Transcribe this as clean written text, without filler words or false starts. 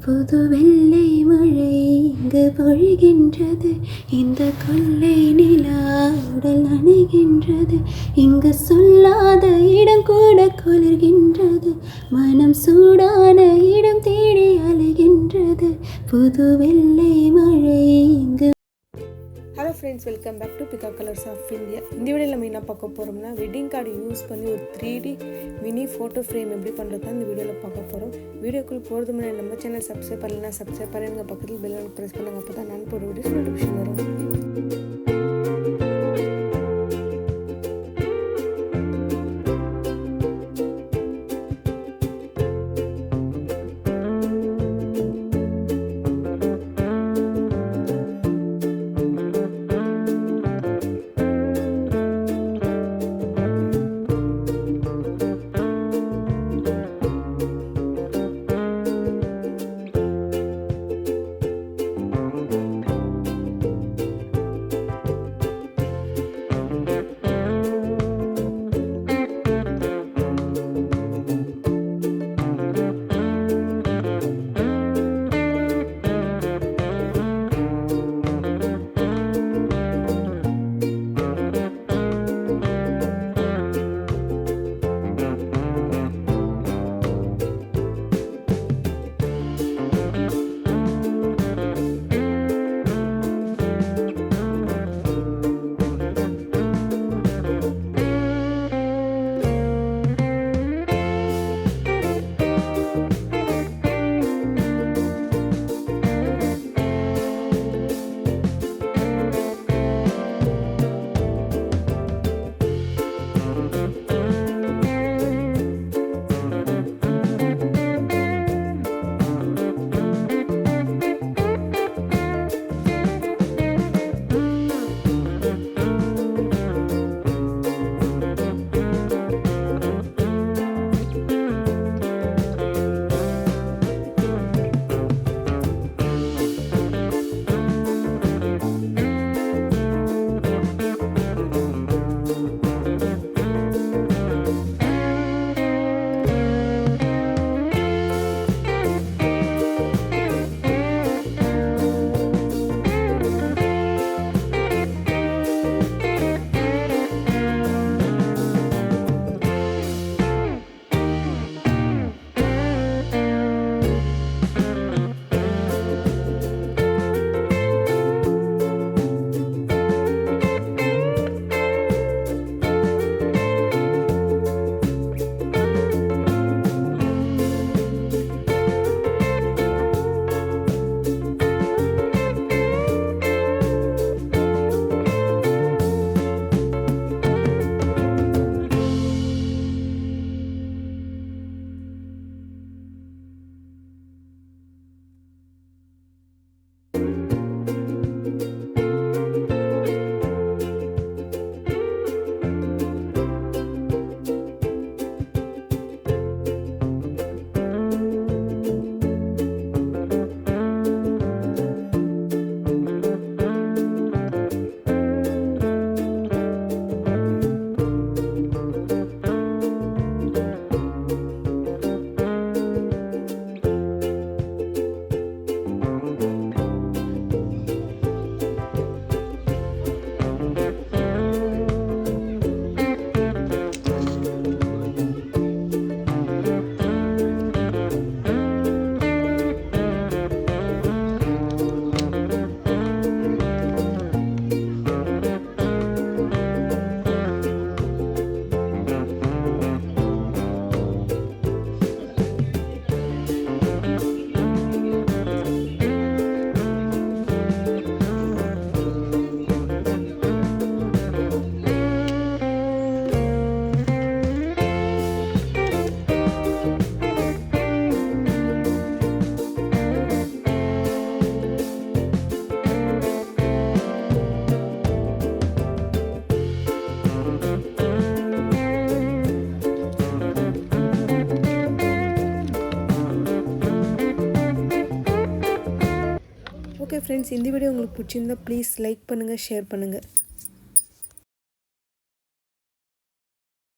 புது வெள்ளை மழை இங்கு பொழிகின்றது, இந்த கொள்ளை நிலா உடல் நனைகின்றது, இங்கு சொல்லாத இடம் கூட குளிர்கின்றது, மனம் சூடான இடம் தேடி அலைகின்றது, புது வெள்ளை மழை இங்கு. Hello friends, welcome back to பிகா கலர்ஸ் ஆஃப் இந்தியா. இந்த வீடியோவில் நம்ம என்ன பார்க்க போகிறோம்னா, வெட்டிங் கார்டு யூஸ் பண்ணி ஒரு 3D மினி ஃபோட்டோ ஃப்ரேம் எப்படி பண்ணுறது தான் இந்த வீடியோவில் பார்க்க போகிறோம். வீடியோக்குள் போகிறது முன்னாடி நம்ம சேனல் சப்ஸ்கிரைப் பண்ணலைன்னா சப்ஸ்கிரைப் பண்ணுங்கள், பக்கத்தில் பெல் ஐகான் ப்ரெஸ் பண்ணுங்கள், அப்போ தான் நான் போடுற வீடியோஸ் நோட்டிஃபிகேஷன் வரும். ஓகே ஃப்ரெண்ட்ஸ், இந்த வீடியோ உங்களுக்கு பிடிச்சிருந்தா ப்ளீஸ் லைக் பண்ணுங்கள், ஷேர் பண்ணுங்கள்.